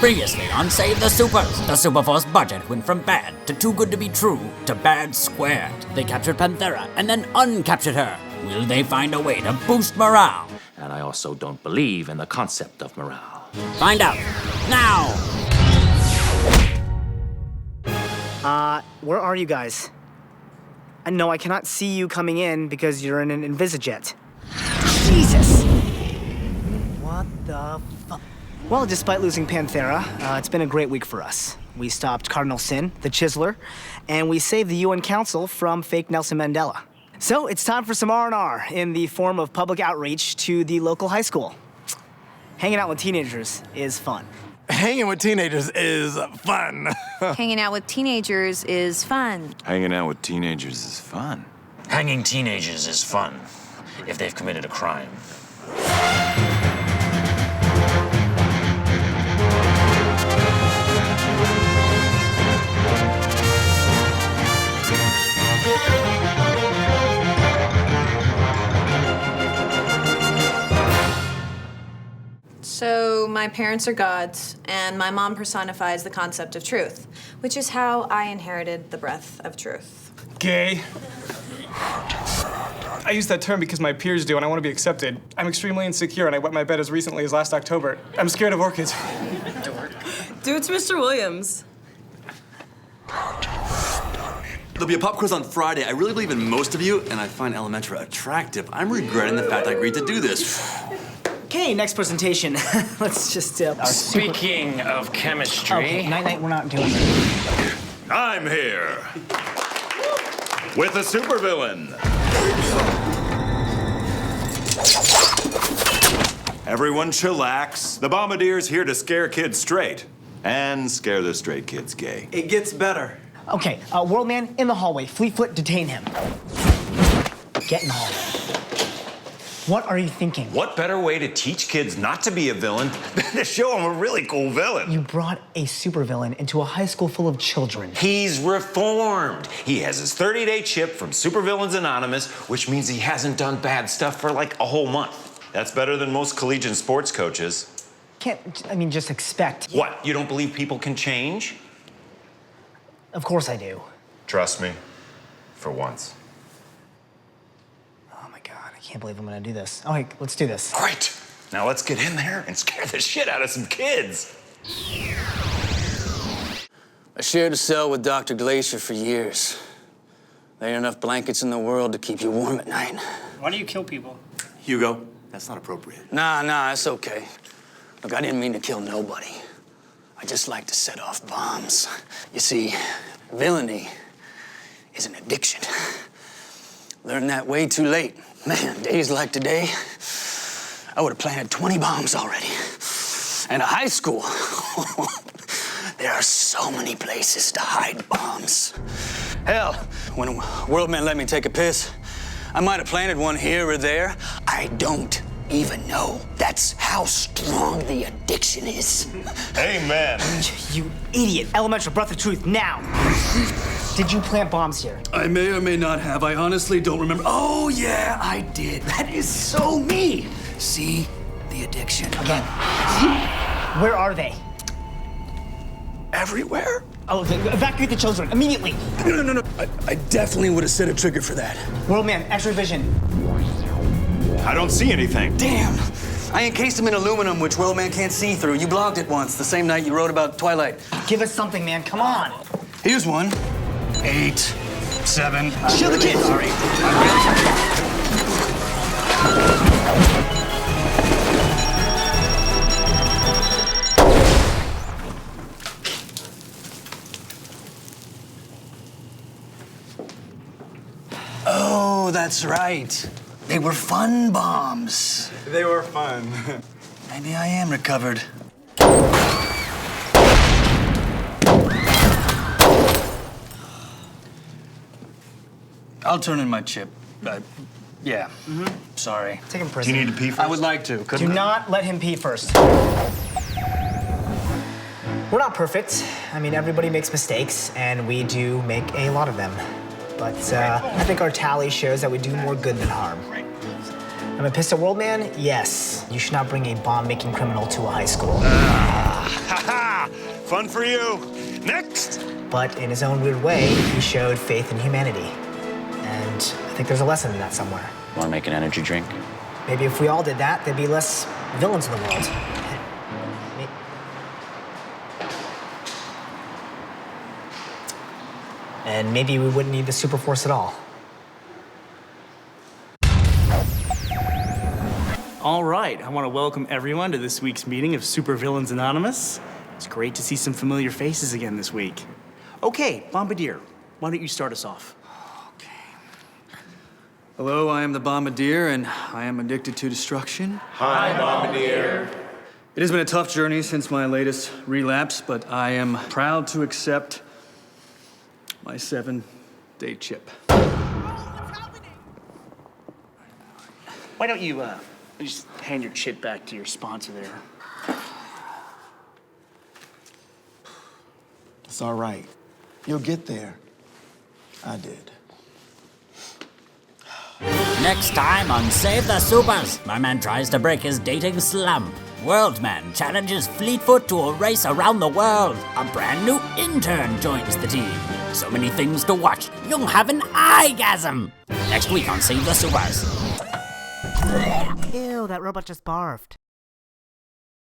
Previously on Save the Supers, the Superforce budget went from bad to too good to be true to bad squared. They captured Panthera and then uncaptured her. Will they find a way to boost morale? And I also don't believe in the concept of morale. Find out now! Where are you guys? No, I cannot see you coming in because you're in an Invisijet. Jesus! What the fuck? Well, despite losing Panthera, it's been a great week for us. We stopped Cardinal Sin, the Chiseler, and we saved the UN Council from fake Nelson Mandela. So it's time for some R&R in the form of public outreach to the local high school. Hanging out with teenagers is fun. Hanging with teenagers is fun. Hanging out with teenagers is fun. Hanging out with teenagers is fun. Hanging teenagers is fun if they've committed a crime. So my parents are gods, and my mom personifies the concept of truth, which is how I inherited the breath of truth. Gay. I use that term because my peers do, and I want to be accepted. I'm extremely insecure, and I wet my bed as recently as last October. I'm scared of orchids. Dude, it's Mr. Williams. There'll be a pop quiz on Friday. I really believe in most of you, and I find Elementra attractive. I'm regretting the fact I agreed to do this. Okay, next presentation. Let's just, Speaking of chemistry... Okay, night-night, we're not doing it. I'm here with a supervillain. Everyone chillax. The Bombardier's here to scare kids straight. And scare the straight kids gay. It gets better. Okay, Worldman, in the hallway. Fleet Foot, detain him. Get in the hallway. What are you thinking? What better way to teach kids not to be a villain than to show them a really cool villain? You brought a supervillain into a high school full of children. He's reformed. He has his 30-day chip from Supervillains Anonymous, which means he hasn't done bad stuff for like a whole month. That's better than most collegiate sports coaches. Just expect. What, you don't believe people can change? Of course I do. Trust me, for once. Oh my God, I can't believe I'm gonna do this. Okay, let's do this. All right, now let's get in there and scare the shit out of some kids. I shared a cell with Dr. Glacier for years. There ain't enough blankets in the world to keep you warm at night. Why do you kill people? Hugo, that's not appropriate. Nah, it's okay. Look, I didn't mean to kill nobody. I just like to set off bombs. You see, villainy is an addiction. Learned that way too late. Man, days like today, I would have planted 20 bombs already. And a high school. There are so many places to hide bombs. Hell, when Worldman let me take a piss, I might have planted one here or there. I don't even know. That's how strong the addiction is. Amen. You idiot. Elementra, breath of truth, now. Did you plant bombs here? I may or may not have. I honestly don't remember. Oh, yeah, I did. That is so me. See? The addiction. Again. Where are they? Everywhere? Oh, evacuate the children, immediately. No. I definitely would have set a trigger for that. Worldman, X-ray vision. I don't see anything. Damn. I encased him in aluminum, which Worldman can't see through. You blogged it once, the same night you wrote about Twilight. Give us something, man, come on. Here's one. 8, 7. Shield the kids. Sorry. Oh, that's right. They were fun bombs. They were fun. Maybe I am recovered. I'll turn in my chip. Yeah. Sorry. Take him to prison. Do you need to pee first? I would like to. Do not let him pee first. We're not perfect. Everybody makes mistakes, and we do make a lot of them. But I think our tally shows that we do more good than harm. I'm a pissed at World Man? Yes. You should not bring a bomb-making criminal to a high school. Ha-ha! Fun for you. Next! But in his own weird way, he showed faith in humanity. And I think there's a lesson in that somewhere. Want to make an energy drink? Maybe if we all did that, there'd be less villains in the world. And maybe we wouldn't need the super force at all. All right, I want to welcome everyone to this week's meeting of Supervillains Anonymous. It's great to see some familiar faces again this week. Okay, Bombardier, why don't you start us off? Hello, I am the Bombardier, and I am addicted to destruction. Hi, Bombardier. It has been a tough journey since my latest relapse, but I am proud to accept my 7-day chip. Why don't you just hand your chip back to your sponsor there? It's all right. You'll get there. I did. Next time on Save the Supers, Merman tries to break his dating slump. Worldman challenges Fleetfoot to a race around the world. A brand new intern joins the team. So many things to watch, you'll have an eye-gasm. Next week on Save the Supers. Ew, that robot just barfed.